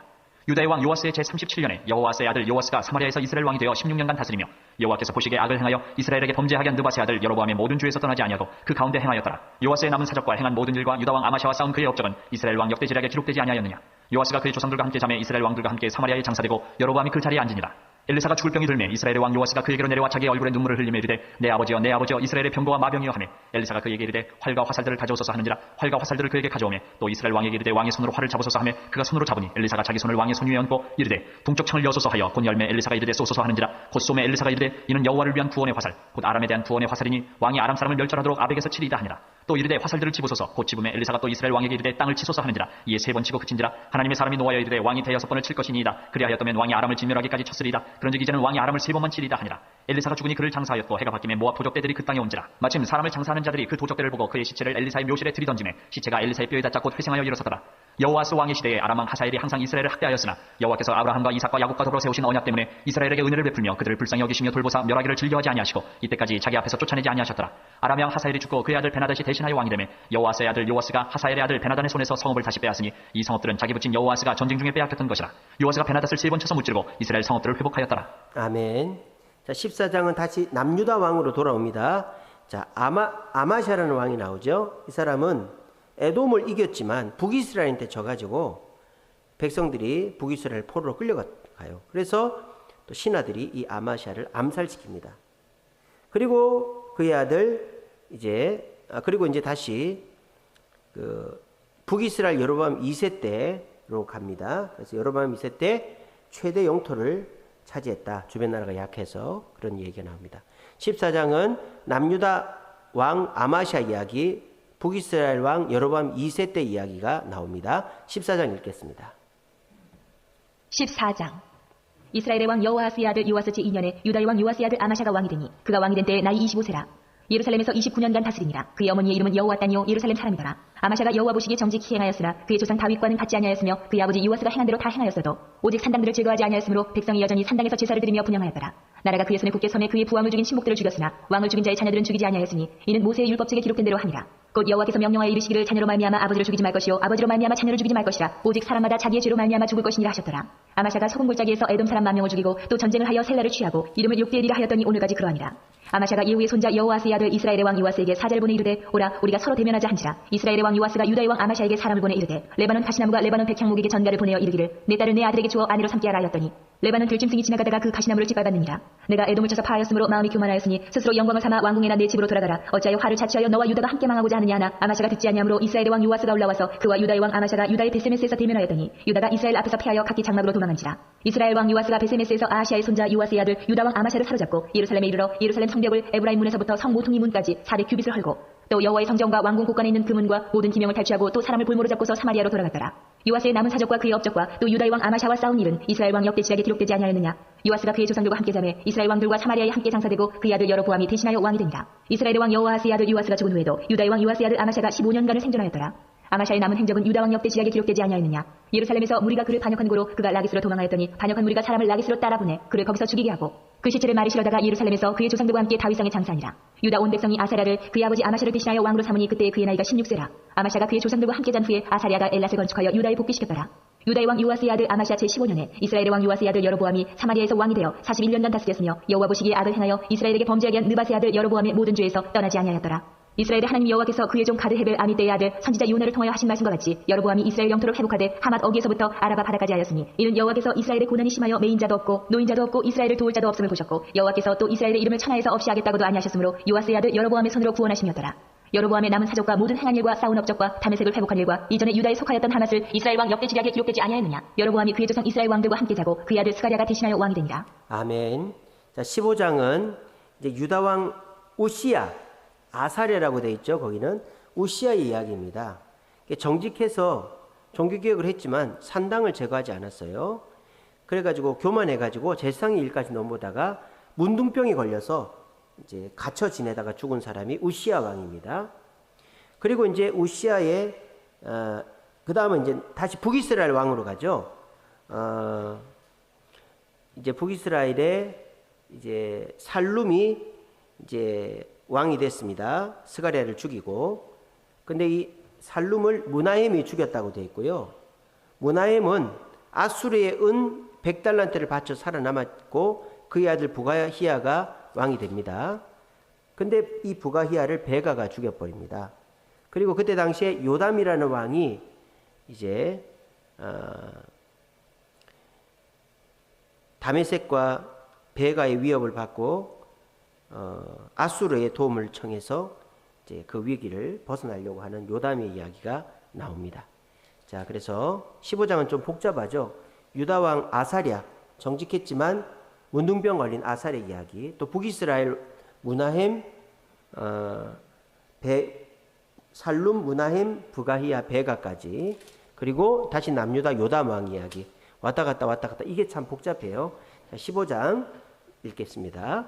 유다의 왕 요아스의 제37년에 여호아스의 아들 요아스가 사마리아에서 이스라엘 왕이 되어 16년간 다스리며 여호와께서 보시기에 악을 행하여 이스라엘에게 범죄하게 한 느바스의 아들 여로보암의 모든 죄에서 떠나지 아니하고 그 가운데 행하였더라. 요아스의 남은 사적과 행한 모든 일과 유다 왕 아마샤와 싸운 그의 업적은 이스라엘 왕 역대 지략에 기록되지 아니하였느냐. 요아스가 그의 조상들과 함께 잠에 이스라엘 왕들과 함께 사마리아에 장사되고 여로보암이 그 자리에 앉으니라. 엘리사가 죽을 병이 들매 이스라엘의 왕 요아스가 그에게로 내려와 자기의 얼굴에 눈물을 흘리며 이르되 내 아버지여 내 아버지여 이스라엘의 병거와 마병이여 하매 엘리사가 그에게 이르되 활과 화살들을 가져오소서 하는지라. 활과 화살들을 그에게 가져오매 또 이스라엘 왕에게 이르되 왕의 손으로 활을 잡으소서 하매 그가 손으로 잡으니 엘리사가 자기 손을 왕의 손 위에 얹고 이르되 동쪽 창을 여소서 하여 곧 열매 엘리사가 이르되 쏘소서 하는지라. 곧 쏘매 엘리사가 이르되 이는 여호와를 위한 구원의 화살 곧 아람에 대한 구원의 화살이니 왕이 아람 사람을 멸절하도록 아벡에서 치리이다 하니라. 또 이르되 화살들을 집으소서 곧 집음에 엘리사가 또 이스라엘 왕에게 이르되 땅을 치소서 하는지라. 이에 3번 치고 그친지라. 하나님의 사람이 노하여 이르되 왕이 6번을 칠 것이니이다. 그리하였다면 왕이 아람을 진멸하기까지 쳤으리이다. 그런즉 이제는 왕이 아람을 3번만 치리이다 하니라. 엘리사가 죽으니 그를 장사하였고 해가 바뀌매 모압 도적대들이 그 땅에 온지라. 마침 사람을 장사하는 자들이 그 도적대를 보고 그의 시체를 엘리사의 묘실에 들이던지매 시체가 엘리사의 뼈에 닿자 곧 회생하여 일어서더라. 여호아스 왕의 시대에 아람 왕 하사엘이 항상 이스라엘을 학대하였으나 여호와께서 아브라함과 이삭과 야곱과 더불어 세우신 언약 때문에 이스라엘에게 은혜를 베풀며 그들을 불쌍히 여기시며 돌보사 멸하기를 즐겨하지 아니하시고 이때까지 자기 앞에서 쫓아내지 아니하셨더라. 아람 왕 하사엘이 죽고 그의 아들 베나닷이 대신하여 왕이 되매 여호아스의 아들 요아스가 하사엘의 아들 베나단의 손에서 성읍을 다시 빼앗으니 이 성읍들은 자기 부친 여호아스가 전쟁 중에 빼앗겼던 것이라. 요아스가 베나닷을 3번 쳐서 무찌르고 이스라엘 성읍들을 회복하였더라. 아멘. 자, 14장은 다시 남유다 왕으로 돌아옵니다. 자, 아마샤라는 왕이 나오죠. 이 사람은 에돔을 이겼지만 북이스라엘한테 져가지고 백성들이 북이스라엘 포로로 끌려가요. 그래서 또 신하들이 이 아마샤를 암살시킵니다. 그리고 그의 아들 그리고 이제 다시 그 북이스라엘 여로보암 2세 때로 갑니다. 그래서 여로보암 2세 때 최대 영토를 차지했다. 주변 나라가 약해서 그런 얘기가 나옵니다. 14장은 남유다 왕 아마샤 이야기, 북이스라엘 왕 여로보암 2세 때 이야기가 나옵니다. 14장 읽겠습니다. 14장. 이스라엘의 왕 여호아스의 아들 요아스 제2년에 유다의 왕 요아스의 아들 아마샤가 왕이 되니 그가 왕이 된 때에 나이 25세라. 예루살렘에서 29년간 다스리니라. 그의 어머니의 이름은 여호와따니요 예루살렘 사람이더라. 아마샤가 여호와 보시기에 정직히 행하였으나 그의 조상 다윗과는 같지 아니하였으며 그의 아버지 요아스가 행한 대로 다 행하였어도 오직 산당들을 제거하지 아니하였으므로 백성이 여전히 산당에서 제사를 드리며 분향하였더라. 나라가 그의 손에 굳게 섬에 그의 부왕을 죽인 신복들을 죽였으나 왕을 죽인 자의 자녀들은 죽이지 아니하였으니 이는 모세의 율법책에 기록된 대로 하니라. 곧 여호와께서 명령하여 이르시기를 자녀로 말미암아 아버지를 죽이지 말 것이요 아버지로 말미암아 자녀를 죽이지 말 것이라. 오직 사람마다 자기의 죄로 말미암아 죽을 것이니라 하셨더라. 아마샤가 소금 골짜기에서 에돔 사람 10,000명을 죽이고 또 전쟁을 하여 셀라를 취하고 이름을 욕되리라 하였더니 오늘까지 그러하니라. 아마샤가 예후의 손자 여호아스의 아들 이스라엘의 왕 요아스에게 사자를 보내 이르되 오라 우리가 서로 대면하자 한지라. 이스라엘의 왕 요아스가 유다의 왕 아마샤에게 사람을 보내 이르되 레바논 가시나무가 레바논 백향목에게 전가를 보내어 이르기를 내 딸을 내 아들에게 주어 아내로 삼게 하라 하였더니 레바논 들짐승이 지나가다가 그 가시나무를 짓밟았느니라. 내가 에돔을 쳐서 파하였으므로 마음이 교만하였으니 스스로 영광을 삼아 왕궁에나 내 집으로 돌아가라. 어찌하여 화를 자취하여 너와 유다가 함께 망하고자 하느냐 하나 아마샤가 듣지 아니하므로 이스라엘의 왕 요아스가 올라와서 그와 유다의 왕 아마샤가 유다의 베세메스에서 대면하였더니 유다가 이스라엘 앞에서 패하여 각기 장막으로 도망한지라. 이스라엘 왕 요아스가 베세메스에서 아하시아의 손자 요아스의 아들 유다 왕 아마샤를 사로잡고 예루살렘에 이르러 예루살렘 성벽을 에브라임 문에서부터 성 모퉁이 문까지 400규빗을 헐고 또 여호와의 성전과 왕궁 곳간에 있는 금문과 모든 기명을 탈취하고 또 사람을 볼모로 잡고서 사마리아로 돌아갔더라. 요아스의 남은 사적과 그의 업적과 또 유다의 왕 아마샤와 싸운 일은 이스라엘 왕 역대지략에 기록되지 아니하였느냐. 요아스가 그의 조상들과 함께 자매 이스라엘 왕들과 사마리아에 함께 장사되고 그의 아들 여로보암이 대신하여 왕이 되니라. 이스라엘의 왕 여호아스의 아들 요아스가 죽은 후에도 유다의 왕 요아스의 아들 아마샤가 15년간을 생존하였더라. 아마샤의 남은 행적은 유다 왕 역대지략에 기록되지 아니하였느냐. 예루살렘에서 무리가 그를 반역한 고로 그가 라기스로 도망하였더니 반역한 무리가 사람을 라기스로 따라보내 그를 거기서 죽이게 하고 그 시체를 말이 실어다가 예루살렘에서 그의 조상들과 함께 다윗상에 장사하니라. 유다 온 백성이 아사랴를 그의 아버지 아마샤를 대신하여 왕으로 삼으니 그때 그의 나이가 16세라. 아마샤가 그의 조상들과 함께 잔 후에 아사랴가 엘랏을 건축하여 유다에 복귀시켰더라. 유다의 왕 요아스의 아들 아마샤 제15년에 이스라엘의 왕 요아스의 아들 여로보암이 사마리아에서 왕이 되어 41년간 다스렸으며 여호와 보시기에 악을 행하여 이스라엘에게 범죄하게 한 느바스의 아들 여로보암의 모든 죄에서 떠나지 아니하였더라. 이스라엘의 하나님 여호와께서 그의 종 가드 헤벨 아미떼의 아들 선지자 요나를 통하여 하신 말씀과 같이 여로보암이 이스라엘 영토를 회복하되 하맛 어기에서부터 아라바 바다까지 하였으니 이는 여호와께서 이스라엘의 고난이 심하여 매인자도 없고 노인자도 없고 이스라엘을 도울 자도 없음을 보셨고 여호와께서 또 이스라엘의 이름을 천하에서 없이 하겠다고도 아니하셨으므로 요아스의 아들 여로보암의 손으로 구원하심이었더라. 여로보암의 남은 사적과 모든 행한 일과 싸운 업적과 다메섹을 회복한 일과 이전에 유다에 속하였던 하맛을 이스라엘 왕 역대지략에 기록되지 아니하였느냐. 여로보암이 그의 조상 이스라엘 왕들과 함께 자고 그의 아들 스가랴가 대신하여 왕이 되니라. 아멘. 자, 15장은 이제 유다 왕 우시야 아사랴라고 되어 있죠. 거기는 우시야의 이야기입니다. 정직해서 종교개혁을 했지만 산당을 제거하지 않았어요. 그래가지고 교만해가지고 제사상의 일까지 넘보다가 문둥병이 걸려서 이제 갇혀 지내다가 죽은 사람이 우시야 왕입니다. 그리고 이제 우시야의 그 다음은 이제 다시 북이스라엘 왕으로 가죠. 이제 북이스라엘의 이제 살룸이 이제 왕이 됐습니다. 스가랴를 죽이고. 근데 이 살룸을 무나헴이 죽였다고 되어 있고요. 무나헴은 아수르의 은 100달란트를 바쳐 살아남았고 그의 아들 부가히야가 왕이 됩니다. 근데 이 부가히야를 베가가 죽여버립니다. 그리고 그때 당시에 요담이라는 왕이 이제 다메섹과 베가의 위협을 받고 아수르의 도움을 청해서 이제 그 위기를 벗어나려고 하는 요담의 이야기가 나옵니다. 자, 그래서 15장은 좀 복잡하죠. 유다 왕 아사랴, 정직했지만 문둥병 걸린 아사랴 이야기, 또 북이스라엘 무나헴, 살룸, 무나헴, 부가히야, 베가까지, 그리고 다시 남유다 요담 왕 이야기, 왔다 갔다 이게 참 복잡해요. 자, 15장 읽겠습니다.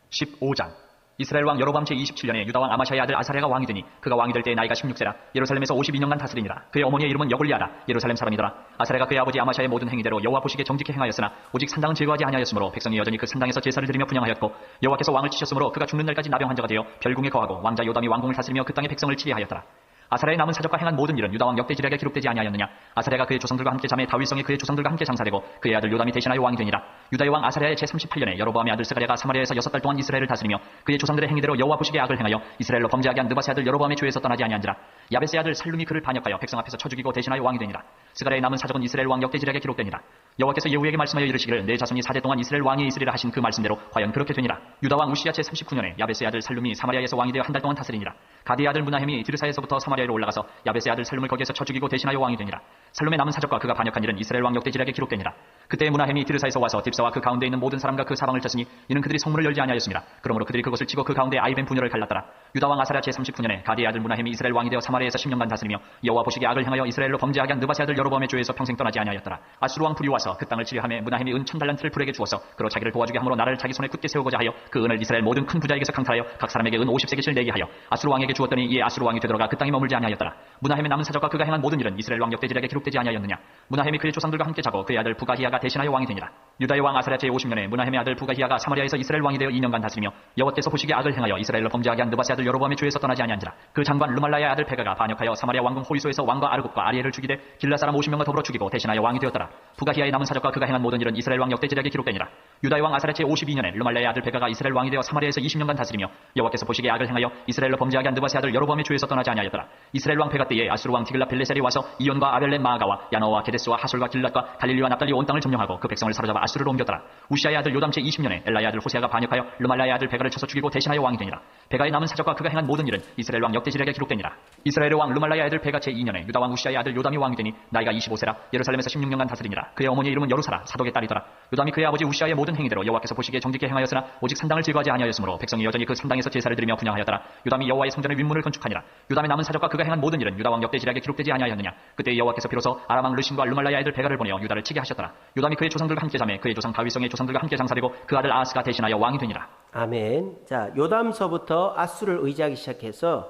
15장. 이스라엘 왕 여로보암 제27년에 유다 왕 아마샤의 아들 아사랴가 왕이 되니 그가 왕이 될 때의 나이가 16세라. 예루살렘에서 52년간 다스리니라. 그의 어머니의 이름은 여골리아라. 예루살렘 사람이더라. 아사랴가 그의 아버지 아마샤의 모든 행위대로 여호와 보시기에 정직히 행하였으나 오직 산당은 제거하지 아니하였으므로 백성이 여전히 그 산당에서 제사를 드리며 분향하였고 여호와께서 왕을 치셨으므로 그가 죽는 날까지 나병 환자가 되어 별궁에 거하고 왕자 요담이 왕궁을 다스리며 그 땅의 백성을 치게 하였더라. 아사랴의 남은 사적과 행한 모든 일은 유다 왕 역대지략에 기록되지 아니하였느냐? 아사랴가 그의 조상들과 함께 잠에 다윗성에 그의 조상들과 함께 장사되고 그의 아들 요담이 대신하여 왕이 되니라. 유다의 왕 아사랴의 제38년에 여로보암의 아들 스가랴가 사마리아에서 6달 동안 이스라엘을 다스리며 그의 조상들의 행위대로 여호와 보시기에 악을 행하여 이스라엘로 범죄하게 한 느바세 아들 여로보암의 죄에서 떠나지 아니한지라. 야베스의 아들 살룸이 그를 반역하여 백성 앞에서 쳐 죽이고 대신하여 왕이 되니라. 스가랴의 남은 사적은 이스라엘 왕 역대지략에 기록되니라. 여호와께서 예후에게 말씀하여 이르시기를 내 자손이 4대 동안 이스라엘 왕이 있으리라 하신 그 말씀대로 과연 그렇게 되니라. 유다 왕 우시야 제39년에 야베스의 아들 살룸이 사마리아에서 왕이 되어 한 달 동안 다스리니라. 가디의 아들 무나햄이 드르사에서부터 사마리아로 올라가서 야베스의 아들 살룸을 거기에서 쳐 죽이고 대신하여 왕이 되니라. 살룸의 남은 사적과 그가 반역한 일은 이스라엘 왕 역대지략에 기록되니라. 그때 무나햄이 드르사에서 와서 딥사와 그 가운데 있는 모든 사람과 그 사방을 쳤으니 이는 그들이 성문을 열지 아니하였습니다. 그러므로 그들이 그것을 치고 그 가운데 아이벤 분열을 갈랐더라. 유다 왕 아사랴 제39년에 가디의 아들 무나햄이 이스라엘 왕이 되어 사마리아에서 10년간 다스리며 여호와 보시기에 악을 행하여 이스라엘로 범죄하게 한 느바세 아들 여로보암의 죄에서 평생 떠나지 아니하였더라. 아수르 왕 불이 와서 그 땅을 치료하며 무나햄이 은 1000달란트를 불에게 주어서 그로 자기를 도와주게 함으로 나라를 자기 손에 굳게 세우고자 하여 그 은을 이스라엘 모든 큰 부자에게서 강탈하여 각 사람에게 은 50세겔씩 내게 하여 아수르 왕에게 주었더니 이에 아수르 왕이 되돌아가 그 땅에 머물지 아니하였더라. 무나햄의 남은 사적과 그가 행한 모든 일은 이스라엘 왕 역대지략에 기록되지 아니하였느냐? 무나햄이 그의 조상들과 함께 자고 그의 아들 부가히야가 대신하여 왕이 되니라. 유다의 왕 아사랴 제50년에 무나햄의 아들 부가히야가 사마리아에서 이스라엘 왕이 되어 2년간 다스리며 여호와께서 보시기에 악을 행하여 이스라엘로 범죄하게 한 느바세 아들 여로보암의 죄에서 떠나지 아니한지라. 그 장관 르말라의 아들 베가가 반역하여 사마리아 왕궁 호이소에서 왕과 아르곱과 아리엘을 죽이되 길라 사람 50명과 더불어 죽이고 대신하여 왕이 되었더라. 부가히야의 남은 사적과 그가 행한 모든 일은 이스라엘 왕 역대지략에 기록되니라. 유다의 왕 아사랴 제52년에 르말라의 아들 베가가 이스라엘 왕이 되어 사마리아에서 20년간 다스리며 여호와께서 보시기에 악을 행하여 이스라엘로 범죄하게 한 느바세 아들 여로보암의 죄에서 떠나지 아니하였더라. 이스라엘 왕 베가 때에 아수르 왕 디글라 빌레셀이 와서 이온과 아벨렛 마아가와 야노와 게데스와 하솔과 길랏과 갈릴리와 납달리 온 땅을 점령하고 그 백성을 사로잡아 아수르로 옮겼더라. 우시아의 아들 요담 제20년에 엘라의 아들 호세아가 반역하여 르말라의 아들 베가를 쳐서 죽이고 대신하여 왕이 되니라. 베가의 남은 사적과 그가 행한 모든 일은 이스라엘 왕 역대지략에 기록되니라. 이스라엘의 왕 르말라의 아들 베가 제2년에 유다 왕 우시아의 아들 요담이 왕이 되니 나이가 25세라. 예루살렘에서 16년간 다스리니라. 그의 어머니의 이름은 여루사라 사독의 딸이더라. 요담이 그의 아버지 우시아의 모든 행위대로 여호와께서 보시기에 정직히 행하였으나 오직 산당을 제거하지 아니하였으므로 백성이 여전히 그 산당에서 제사를 드리며 분향하였더라. 요담이 여호와의 성전의 윗문을 건축하니라. 요담의 남은 사적과 그가 행한 모든 일은 유다 왕 역대지략에 기록되지 아니하였느냐? 그때 여호와께서 비로소 아람 왕 르신과 르말라의 아들 베가를 보내어 유다를 치게 하셨더라. 요담이 그의 조상들과 함께 잠에 그의 조상 다윗성의 조상들과 함께 장사되고 그 아들 아하스가 대신하여 왕이 되니라. 아멘. 자, 요담서부터 아수를 의지하기 시작해서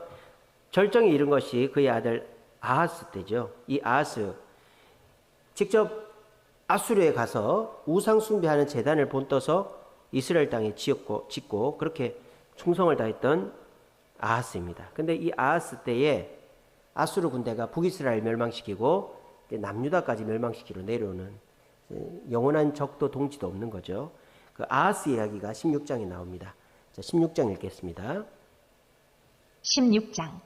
절정에 이른 것이 그의 아들 아하스 때죠. 이 아하스 직접 아수르에 가서 우상 숭배하는 제단을 본떠서 이스라엘 땅에 짓고 그렇게 충성을 다했던 아하스입니다. 근데 이 아하스 때에 아수르 군대가 북이스라엘 멸망시키고 남유다까지 멸망시키러 내려오는 영원한 적도 동지도 없는 거죠. 그 아하스 이야기가 16장에 나옵니다. 자, 16장 읽겠습니다. 16장.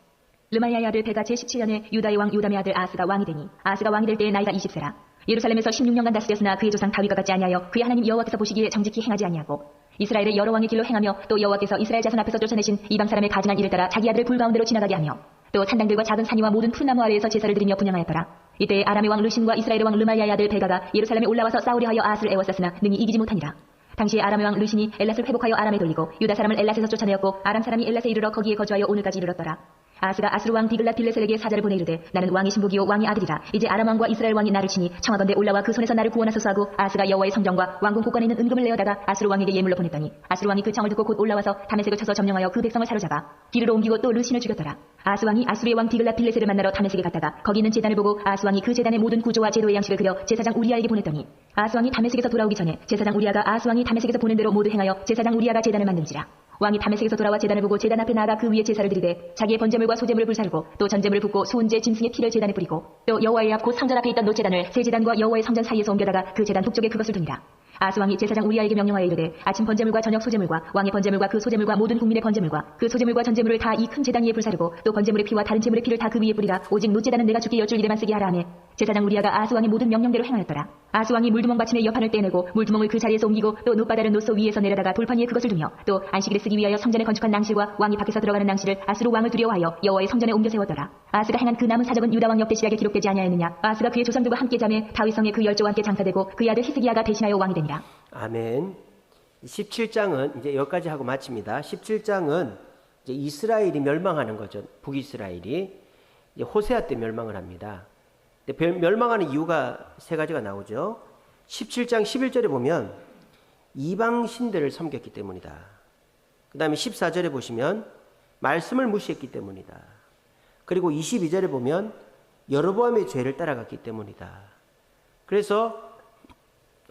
르말야의 아들 베가 제17년에 유다의 왕 요담의 아들 아하스가 왕이 되니 아하스가 왕이 될 때에 나이가 20세라. 예루살렘에서 16년간 다스렸으나 그의 조상 다윗과 같지 아니하여 그의 하나님 여호와께서 보시기에 정직히 행하지 아니하고 이스라엘의 여러 왕의 길로 행하며 또 여호와께서 이스라엘 자손 앞에서 쫓아내신 이방 사람의 가증한 일을 따라 자기 아들을 불 가운데로 지나가게 하며 또 산당들과 작은 산이와 모든 푸른 나무 아래에서 제사를 드리며 분향하였더라. 이때 아람의 왕 르신과 이스라엘의 왕 르말야의 아들 베가가 예루살렘에 올라와서 싸우려 하여 아하스를 애워쌌으나 능히 이기지 못하니라. 당시에 아람의 왕 르신이 엘랏을 회복하여 아람에 돌리고 유다 사람을 엘랏에서 쫓아내었고 아람 사람이 엘랏에 이르러 거기에 거주하여 오늘까지 이르렀더라. 아하스가 아수르 왕 디글랏 빌레셀에게 사자를 보내 이르되 나는 왕의 신복이요 왕의 아들이라. 이제 아람 왕과 이스라엘 왕이 나를 치니 청하건대 올라와 그 손에서 나를 구원하소서 하고 아하스가 여호와의 성전과 왕궁 곳간에 있는 은금을 내어다가 아수르 왕에게 예물로 보냈더니 아수르 왕이 그 청을 듣고 곧 올라와서 다메섹을 쳐서 점령하여 그 백성을 사로잡아 기르로 옮기고 또 르신을 죽였더라. 아하스 왕이 아수르의 왕 디글랏 빌레셀을 만나러 다메섹에 갔다가 거기 있는 제단을 보고 아하스 왕이 그 제단의 모든 구조와 제도의 양식을 그려 제사장 우리아에게 보냈더니 아하스 왕이 다메섹에서 돌아오기 전에 제사장 우리아가 아하스 왕이 다메섹에서 보낸 대로 모두 행하여 제사장 우리아가 제단을 만든지라. 왕이 다메섹에서 돌아와 제단을 보고 제단 앞에 나아가 그 위에 제사를 드리되 자기의 번제물과 소제물을 불사르고 또 전제물을 붓고 소은제 짐승의 피를 제단에 뿌리고 또 여호와의 앞 곧 성전 앞에 있던 노제단을 새 제단과 여호와의 성전 사이에서 옮겨다가 그 제단 북쪽에 그것을 두니라. 아하스 왕이 제사장 우리아에게 명령하여 이르되 아침 번제물과 저녁 소제물과 왕의 번제물과 그 소제물과 모든 국민의 번제물과 그 소제물과 전제물을 다 이 큰 제단 위에 불사르고 또 번제물의 피와 다른 제물의 피를 다 그 위에 뿌리라. 오직 노제단은 내가 주께 여쭐 일에만 쓰게 하라 하매 제사장 우리아가 아하스 왕의 모든 명령대로 행하였더라. 아하스 왕이 물두멍 받침의 여판을 떼내고 물두멍을 그 자리에서 옮기고 또 놋바다를 노소 위에서 내려다가 돌판 위에 그것을 두며 또 안식일에 쓰기 위하여 성전에 건축한 낭실과 왕이 밖에서 들어가는 낭실을 아수르 왕을 두려워하여 여호와의 성전에 옮겨 세웠더라. 아하스가 행한 그 남은 사적은 유다 왕 역대시락에 기록되지 아니하였느냐? 아하스가 그의 조상들과 함께 잠에 다윗성에 그 열조와 함께 장사되고 그의 아들 히스기야가 대신하여 왕이 되니라. 아멘. 17장은 이제 여기까지 하고 마칩니다. 17장은 이제 이스라엘이 멸망하는 거죠. 북이스라엘이 이제 호세아 때 멸망을 합니다. 근데 멸망하는 이유가 세 가지가 나오죠. 17장 11절에 보면 이방 신들을 섬겼기 때문이다. 그 다음에 14절에 보시면 말씀을 무시했기 때문이다. 그리고 22절에 보면 여로보암의 죄를 따라갔기 때문이다. 그래서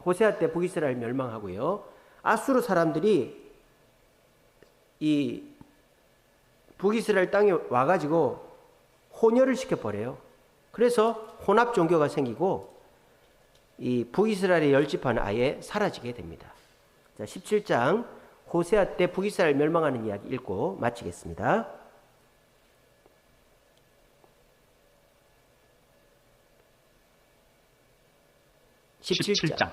호세아 때 북이스라엘 멸망하고요. 아수르 사람들이 이 북이스라엘 땅에 와가지고 혼혈을 시켜버려요. 그래서 혼합 종교가 생기고 이 북이스라엘의 10지파는 아예 사라지게 됩니다. 자, 17장 호세아 때 북이스라엘 멸망하는 이야기 읽고 마치겠습니다. 17장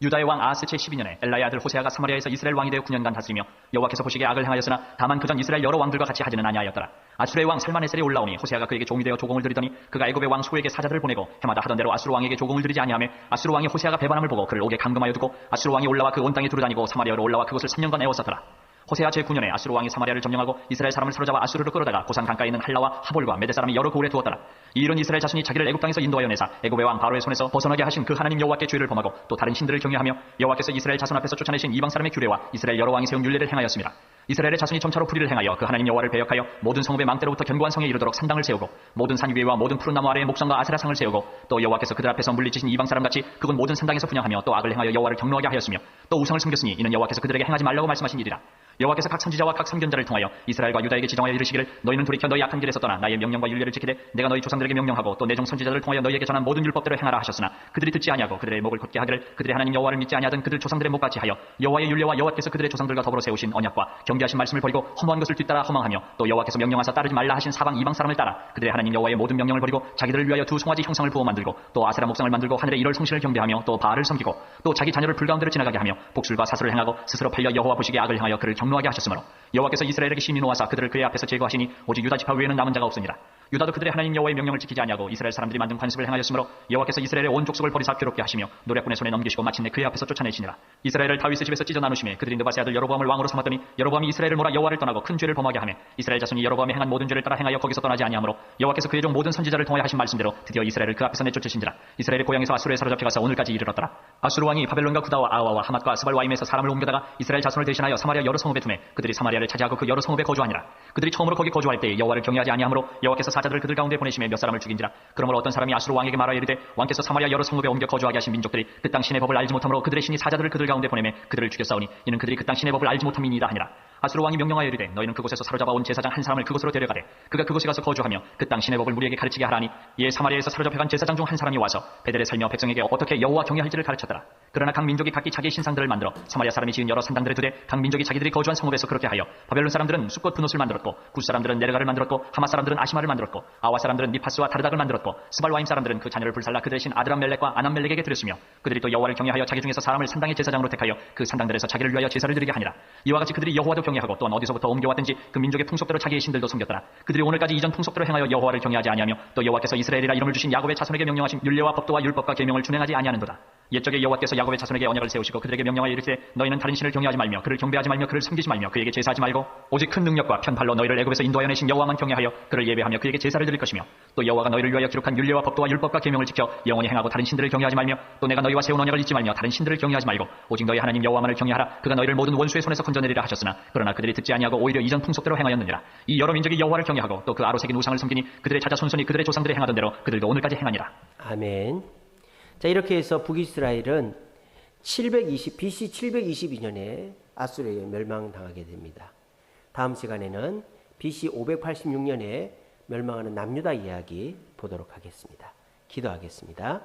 유다의 왕 아하스 제12년에 엘라의 아들 호세아가 사마리아에서 이스라엘 왕이 되어 9년간 다스리며 여호와께서 보시기에 악을 행하였으나 다만 그전 이스라엘 여러 왕들과 같이 하지는 아니하였더라. 아수르의 왕 살마네셀이 올라오니 호세아가 그에게 종이 되어 조공을 드리더니 그가 애굽의 왕 소에게 사자들을 보내고 해마다 하던 대로 아수르 왕에게 조공을 드리지 아니하며 아수르 왕이 호세아가 배반함을 보고 그를 옥에 감금하여 두고 아수르 왕이 올라와 그 온 땅에 두루다니고 사마리아로 올라와 그곳을 3년간 애워쌌더라. 호세아 제9년에 아수르 왕이 사마리아를 점령하고 이스라엘 사람을 사로잡아 아수르로 끌어다가 고산 강가에 있는 할라와 하볼과 메대 사람이 여러 고을에 두었더라. 이 일은 이스라엘 자손이 자기를 애굽 땅에서 인도하여 내사 애굽의 왕 바로의 손에서 벗어나게 하신 그 하나님 여호와께 죄를 범하고 또 다른 신들을 경외하며 여호와께서 이스라엘 자손 앞에서 쫓아내신 이방 사람의 규례와 이스라엘 여러 왕이 세운 율례를 행하였습니다. 이스라엘의 자손이 점차로 불의를 행하여 그 하나님 여호와를 배역하여 모든 성읍의 망대로부터 견고한 성에 이르도록 산당을 세우고 모든 산 위에와 모든 푸른 나무 아래에 목성과 아세라상을 세우고 또 여호와께서 그들 앞에서 물리치신 이방 사람같이 그곳 모든 산당에서 분향하며 또 악을 행하여 여호와를 경노하게 하였으며 또 우상을 섬겼으니 이는 여호와께서 그들에게 행하지 말라고 말씀하신 일이라. 여호와께서 각 선지자와 각 선견자를 통하여 이스라엘과 유다에게 지정하여 이르시기를 너희는 돌이켜 너희 악한 길에서 떠나 나의 명령과 율례를 지키되 내가 너희 조상들에게 명령하고 또 내 종 선지자들을 통하여 너희에게 전한 모든 율법대로 행하라 하셨으나 그들이 듣지 아니하고 그들의 목을 곧게 하기를 그들의 하나님 여호와를 믿지 아니하던 그들 조상들의 목같이 하여 여호와의 율례와 여호와께서 그들의 조상들과 더불어 세우신 언약과 경계하신 말씀을 버리고 허무한 것을 뒤따라 허망하며 또 여호와께서 명령하사 따르지 말라 하신 사방 이방 사람을 따라 그들의 하나님 여호와의 모든 명령을 버리고 자기들을 위하여 두 송아지 형상을 부어 만들고 또 아세라 목상을 만들고 하늘의 일월 성신을 경배하며 또 바알을 섬기고 또 자기 자녀를 불가운데로 지나가게 하며 복술과 사슬을 행하고 스스로 팔려 여호와 보시기에 악을 행하여 그를 경노하게 하셨으므로 여호와께서 이스라엘에게 심히 노하사 그들을 그의 앞에서 제거하시니 오직 유다 지파 외에는 남은 자가 없으니라. 유다도 그들의 하나님 여호와의 명령을 지키지 아니하고 이스라엘 사람들이 만든 관습을 행하였으므로 여호와께서 이스라엘의 온 족속을 버리사 괴롭게 하시며 노략군의 손에 넘기시고 마침내 그의 앞에서 쫓아내시니라. 이스라엘을 다윗의 집에서 찢어 나누시며 그들이 느바세 아들 여로보암을 왕으로 삼았더니 여로보암이 이스라엘을 몰아 여호와를 떠나고 큰 죄를 범하게 하며 이스라엘 자손이 여로보암이 행한 모든 죄를 따라 행하여 거기서 떠나지 아니하므로 여호와께서 그의 종 모든 선지자를 통하여 하신 말씀대로 드디어 이스라엘을 그 앞에서 내쫓으신지라. 이스라엘의 고향에서 아수르에 사로잡혀 가서 오늘까지 이르렀더라. 아수르 왕이 바벨론과 구다와 아와와 하맛과 스발와임에서 사람을 옮겨다가 이스라엘 자손을 대신하여 사마리아 여러 성읍에 두매 그들이 사마리아를 차지하고 그 여러 성읍에 거주하니라. 그들이 처음으로 거기 거주할 때에 여호와를 경외하지 아니하므로 여호와께서 사자들을 그들 가운데 보내시며 몇 사람을 죽인지라. 그러므로 어떤 사람이 아수르 왕에게 말하여 이르되 왕께서 사마리아 여러 성읍에 옮겨 거주하게 하신 민족들이 그 땅 신의 법을 알지 못하므로 그들의 신이 사자들을 그들 가운데 보내매 그들을 죽였사오니 이는 그들이 그 땅 신의 법을 알지 못함이니이다 하니라. 아수르 왕이 명령하여 이르되 너희는 그곳에서 사로잡아 온 제사장 한 사람을 그곳으로 데려가되 그가 그곳에 가서 거주하며 그 땅 신의 법을 우리에게 가르치게 하라니 이에 사마리아에서 사로잡혀간 제사장 중 한 사람이 와서 베델에 살며 백성에게 어떻게 여호와 경외할지를 가르쳤더라. 그러나 각 민족이 각기 자기의 신상들을 만들어 사마리아 사람이 지은 여러 산당들에 두되 각 민족이 자기들이 거주한 성읍에서 그렇게 하여 바벨론 사람들은 숫꽃 분옷을 만들었고 굿 사람들은 네르가를 만들었고 하마 사람들은 아시마를 만들었고 아와 사람들은 니파스와 다르닥을 만들었고 스발와임 사람들은 그 자녀를 불살라 그들의 신 아드람멜렉과 아남멜렉에게 드렸으며 그들이 또 여호와를 경외하여 자기 중에서 사람을 산당의 제사장으로 택하여 그 산당들에서 자기를 위하여 제사를 드리게 하니라. 이와 같이 그들이 여호와도 경외하고 또한 어디서부터 옮겨왔든지 그 민족의 풍속대로 자기의 신들도 섬겼더라. 그들이 오늘까지 이전 풍속대로 행하여 여호와를 경외하지 아니하며 또 여호와께서 이스라엘이라 이름을 주신 야곱의 자손에게 명령하신 율례와 법도와 율법과 계명을 준행하지 아니하는도다. 옛적에 여호와께서 야곱의 자손에게 언약을 세우시고 그들에게 명령하여 이르시되 너희는 다른 신을 경외하지 말며 그를 경배하지 말며 그를 섬기지 말며 그에게 제사하지 말고 오직 큰 능력과 편팔로 너희를 애굽에서 인도하여 내신 여호와만 경외하여 그를 예배하며 그에게 제사를 드릴 것이며 또 여호와가 너희를 위하여 기록한 율례와 법도와 율법과 계명을 지켜 영원히 행하고 다른 신들을 경외하지 말며 또 내가 너희와 세운 언약을 잊지 말며 다른 신들을 경외하지 말고 오직 너희 하나님 여호와만을 경외하라. 그가 너희를 모든 원수의 손에서 건져내리라 하셨으나 그러나 그들이 듣지 아니하고 오히려 이전 풍속대로 행하였느니라. 이 여러 민족이 여호와를 경외하고 또 그 아로 새긴 우상을 섬기니 그들의 자자손손이 그들의 조상들이 행하던 대로 그들도 오늘까지 행하니라. 아멘. 자, 이렇게 해서 북이스라엘은 BC 722년에 아수르에 멸망당하게 됩니다. 다음 시간에는 BC 586년에 멸망하는 남유다 이야기 보도록 하겠습니다. 기도하겠습니다.